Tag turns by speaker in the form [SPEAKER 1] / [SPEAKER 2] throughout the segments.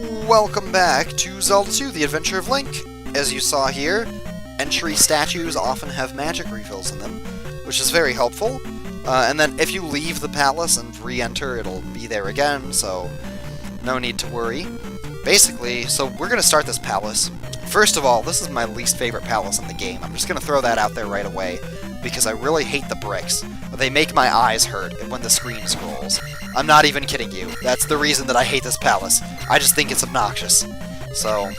[SPEAKER 1] Welcome back to Zelda 2, The Adventure of Link. As you saw here, entry statues often have magic refills in them, which is very helpful. And then if you leave the palace and re-enter, it'll be there again, so no need to worry. Basically, so we're going to start this palace. First of all, this is my least favorite palace in the game. I'm just going to throw that out there right away, because I really hate the bricks. They make my eyes hurt when the screen scrolls. I'm not even kidding you. That's the reason that I hate this palace. I just think it's obnoxious. So,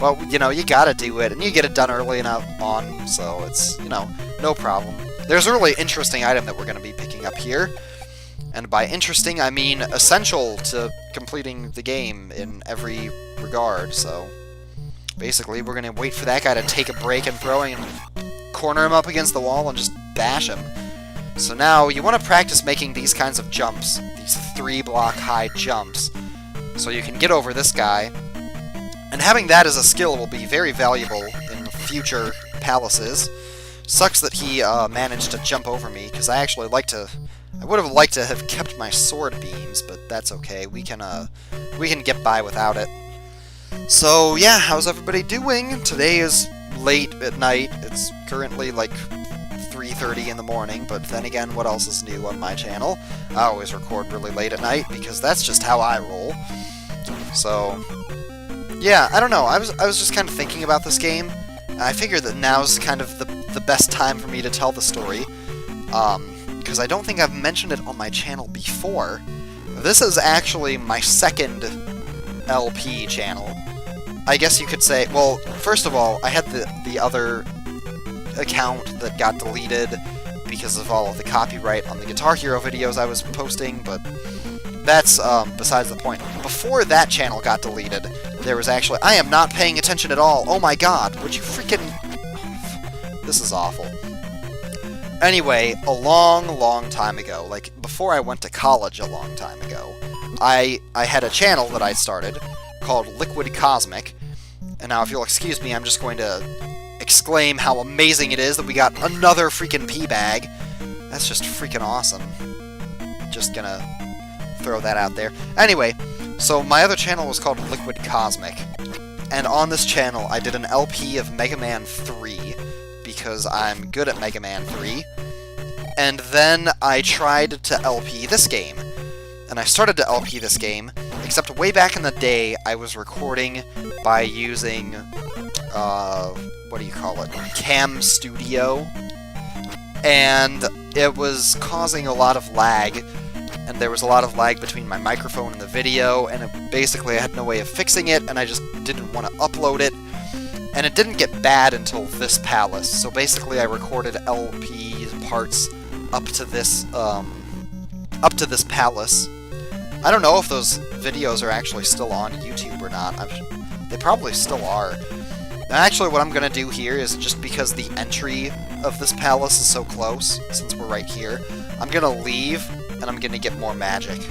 [SPEAKER 1] well, you know, you gotta do it, and you get it done early enough on, so it's, you know, no problem. There's a really interesting item that we're going to be picking up here, and by interesting, I mean essential to completing the game in every regard, so basically we're going to wait for that guy to take a break and throwing and corner him up against the wall and just bash him. So now, you want to practice making these kinds of jumps, these 3-block high jumps, so you can get over this guy, and having that as a skill will be very valuable in future palaces. Sucks that he managed to jump over me, because I would have liked to have kept my sword beams, but that's okay, we can get by without it. So yeah, how's everybody doing? Today is late at night, it's currently like 3:30 in the morning, but then again, what else is new on my channel? I always record really late at night, because that's just how I roll. So, yeah, I don't know, I was just kind of thinking about this game, and I figured that now's kind of the best time for me to tell the story, because I don't think I've mentioned it on my channel before. This is actually my second LP channel. I guess you could say, well, first of all, I had the other account that got deleted because of all of the copyright on the Guitar Hero videos I was posting, but that's besides the point. Before that channel got deleted, there was actually... I am not paying attention at all! Oh my god, would you freaking... This is awful. Anyway, a long time ago, like before I went to college a long time ago, I had a channel that I started called Liquid Cosmic, and now if you'll excuse me, I'm just going to exclaim how amazing it is that we got another freaking P-bag. That's just freaking awesome. Just gonna throw that out there. Anyway, so my other channel was called Liquid Cosmic, and on this channel I did an LP of Mega Man 3, because I'm good at Mega Man 3, and then I tried to LP this game. And I started to LP this game, except way back in the day, I was recording by using, what do you call it? Cam Studio, and it was causing a lot of lag, and there was a lot of lag between my microphone and the video, and basically I had no way of fixing it, and I just didn't want to upload it, and it didn't get bad until this palace, so basically I recorded LP parts up to this palace. I don't know if those videos are actually still on YouTube or not. They probably still are. And actually what I'm going to do here is, just because the entry of this palace is so close, since we're right here, I'm going to leave, and I'm going to get more magic.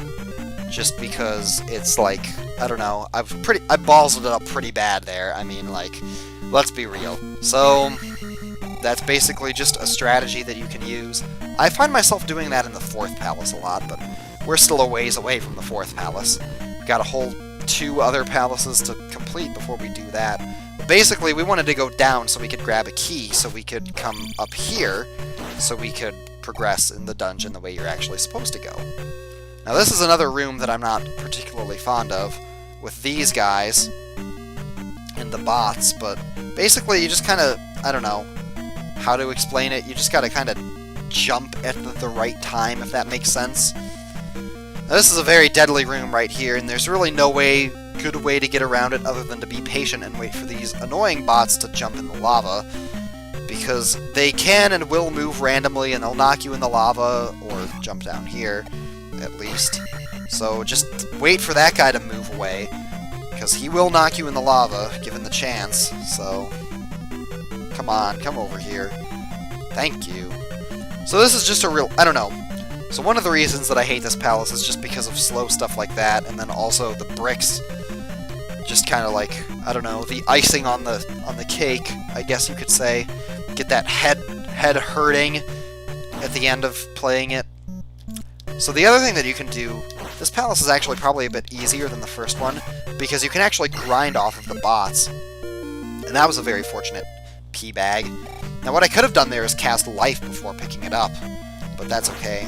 [SPEAKER 1] Just because it's like, I don't know, I ballsed it up pretty bad there. I mean, like, let's be real. So, that's basically just a strategy that you can use. I find myself doing that in the 4th palace a lot, but we're still a ways away from the 4th palace. We've got a whole 2 other palaces to complete before we do that. But basically, we wanted to go down so we could grab a key, so we could come up here, so we could progress in the dungeon the way you're actually supposed to go. Now this is another room that I'm not particularly fond of, with these guys and the bots, but basically you just kind of, I don't know how to explain it, you just gotta kind of jump at the right time, if that makes sense. Now, this is a very deadly room right here, and there's really no good way to get around it other than to be patient and wait for these annoying bots to jump in the lava, because they can and will move randomly, and they'll knock you in the lava, or jump down here, at least. So just wait for that guy to move away, because he will knock you in the lava, given the chance, so come on, come over here. Thank you. So this is just a real... I don't know. So one of the reasons that I hate this palace is just because of slow stuff like that, and then also the bricks just kind of like, I don't know, the icing on the cake, I guess you could say. Get that head hurting at the end of playing it. So the other thing that you can do This palace is actually probably a bit easier than the first one, because you can actually grind off of the bots. And that was a very fortunate pea bag. Now what I could have done there is cast life before picking it up, but that's okay.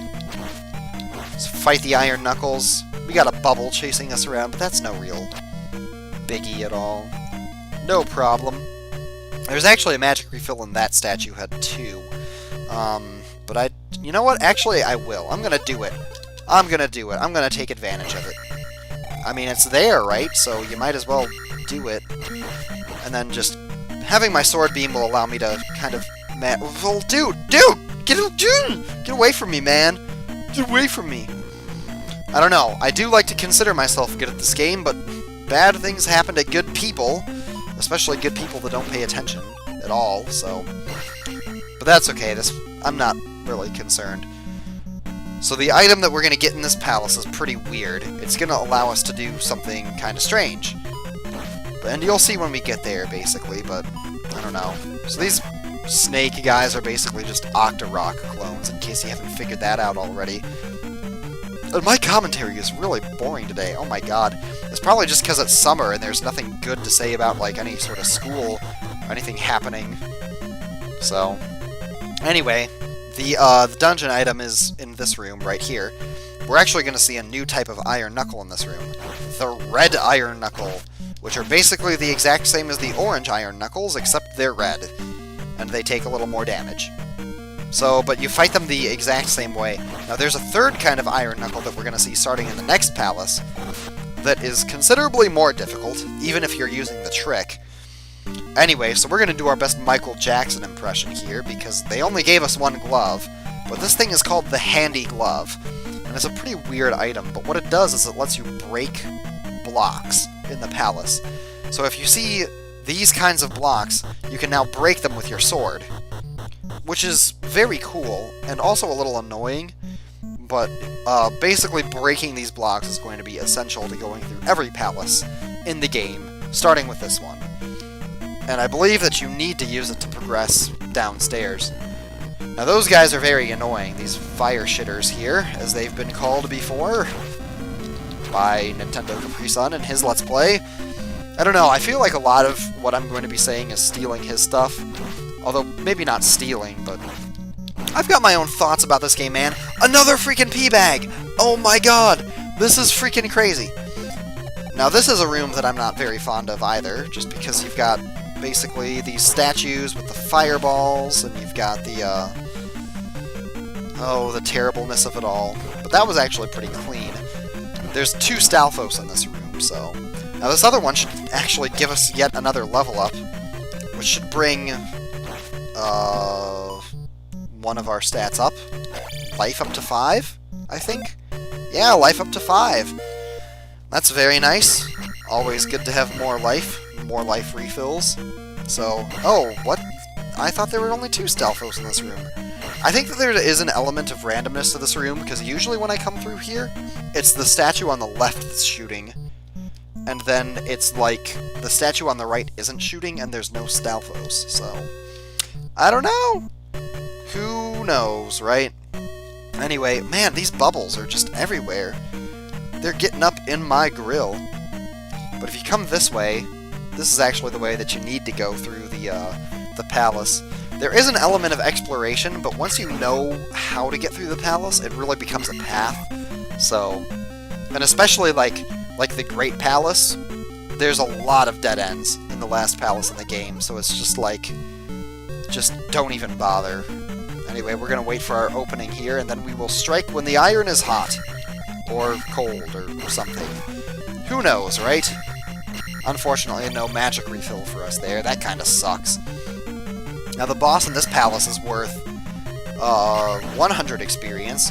[SPEAKER 1] Let's fight the Iron Knuckles. We got a bubble chasing us around, but that's no real biggie at all. No problem. There's actually a magic refill in that statue head too. But you know what? Actually, I will. I'm gonna do it. I'm gonna do it. I'm gonna take advantage of it. I mean, it's there, right? So you might as well do it. And then just having my sword beam will allow me to kind of... Well, dude! Get away from me, man! Get away from me! I don't know. I do like to consider myself good at this game, but bad things happen to good people. Especially good people that don't pay attention at all, so... But that's okay. I'm not really concerned. So the item that we're going to get in this palace is pretty weird. It's going to allow us to do something kind of strange. And you'll see when we get there, basically, but I don't know. So these snake guys are basically just Octorok clones, in case you haven't figured that out already. And my commentary is really boring today, oh my god. It's probably just because it's summer and there's nothing good to say about, like, any sort of school or anything happening. So, anyway, the dungeon item is in this room right here. We're actually going to see a new type of Iron Knuckle in this room. The Red Iron Knuckle, which are basically the exact same as the Orange Iron Knuckles, except they're red. And they take a little more damage. So, but you fight them the exact same way. Now, there's a third kind of Iron Knuckle that we're going to see starting in the next palace that is considerably more difficult, even if you're using the trick. Anyway, so we're going to do our best Michael Jackson impression here, because they only gave us one glove, but this thing is called the Handy Glove. And it's a pretty weird item, but what it does is it lets you break blocks in the palace. So if you see these kinds of blocks, you can now break them with your sword. Which is very cool, and also a little annoying, but basically breaking these blocks is going to be essential to going through every palace in the game, starting with this one. And I believe that you need to use it to progress downstairs. Now those guys are very annoying, these fire shitters here, as they've been called before by Nintendo Capri Sun in his Let's Play. I don't know, I feel like a lot of what I'm going to be saying is stealing his stuff. Although, maybe not stealing, but... I've got my own thoughts about this game, man. Another freaking pea bag! Oh my god! This is freaking crazy. Now, this is a room that I'm not very fond of either, just because you've got basically these statues with the fireballs, and you've got the, oh, the terribleness of it all. But that was actually pretty clean. There's 2 Stalfos in this room, so... Now, this other one should actually give us yet another level up, which should bring... one of our stats up. Life up to 5, I think? Yeah, life up to 5. That's very nice. Always good to have more life refills. So, oh, what? I thought there were only 2 Stalfos in this room. I think that there is an element of randomness to this room, because usually when I come through here, it's the statue on the left that's shooting. And then it's like, the statue on the right isn't shooting, and there's no Stalfos, so... I don't know! Who knows, right? Anyway, man, these bubbles are just everywhere. They're getting up in my grill. But if you come this way, this is actually the way that you need to go through the palace. There is an element of exploration, but once you know how to get through the palace, it really becomes a path. So, and especially like the Great Palace, there's a lot of dead ends in the last palace in the game, so it's just like... Just don't even bother. Anyway, we're going to wait for our opening here, and then we will strike when the iron is hot. Or cold, or something. Who knows, right? Unfortunately, no magic refill for us there. That kind of sucks. Now, the boss in this palace is worth 100 experience.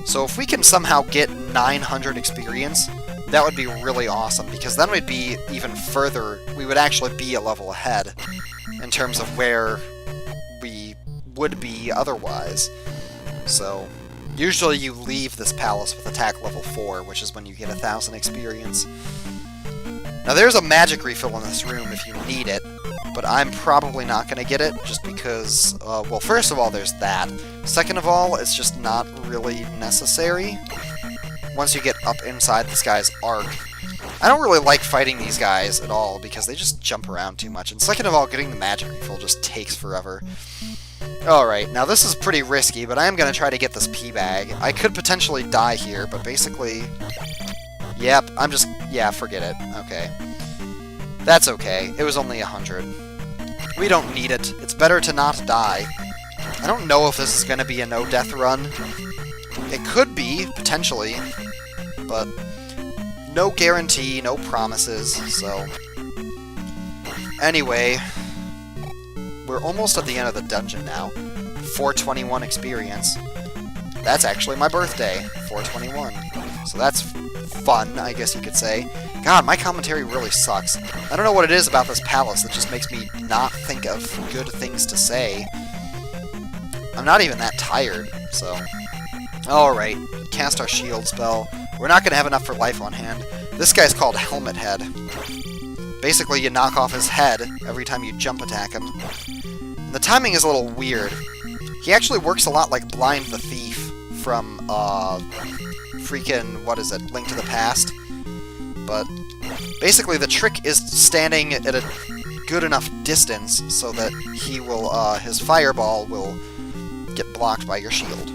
[SPEAKER 1] So if we can somehow get 900 experience, that would be really awesome, because then we'd be even further... We would actually be a level ahead in terms of where... we would be otherwise. So, usually you leave this palace with attack level 4, which is when you get 1,000 experience. Now there's a magic refill in this room if you need it, but I'm probably not going to get it, just because, well, first of all, there's that. Second of all, it's just not really necessary. once you get up inside this guy's arc. I don't really like fighting these guys at all, because they just jump around too much. And second of all, getting the magic refill just takes forever. Alright, now this is pretty risky, but I am going to try to get this P-Bag. I could potentially die here, but basically... Yep, yeah, forget it. Okay. That's okay. It was only 100. We don't need it. It's better to not die. I don't know if this is going to be a no-death run. It could be, potentially, but no guarantee, no promises, so... Anyway, we're almost at the end of the dungeon now. 421 experience. That's actually my birthday, 421. So that's fun, I guess you could say. God, my commentary really sucks. I don't know what it is about this palace that just makes me not think of good things to say. I'm not even that tired, so... Alright, cast our shield spell. We're not going to have enough for life on hand. This guy's called Helmet Head. Basically, you knock off his head every time you jump attack him. And the timing is a little weird. He actually works a lot like Blind the Thief from, freaking, what is it, Link to the Past? But basically the trick is standing at a good enough distance so that he will, his fireball will get blocked by your shield.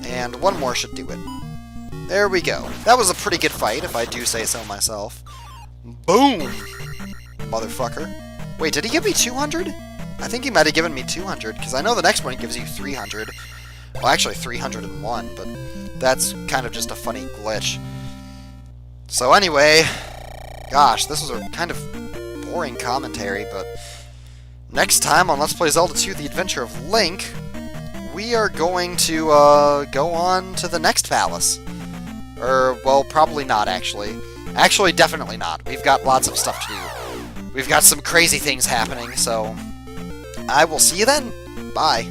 [SPEAKER 1] And one more should do it. There we go. That was a pretty good fight, if I do say so myself. Boom! Motherfucker. Wait, did he give me 200? I think he might have given me 200, because I know the next one gives you 300. Well, actually 301, but that's kind of just a funny glitch. So anyway, gosh, this was a kind of boring commentary, but next time on Let's Play Zelda 2 The Adventure of Link, we are going to go on to the next palace. Well, probably not, actually. Actually, definitely not. We've got lots of stuff to do. We've got some crazy things happening, so I will see you then. Bye.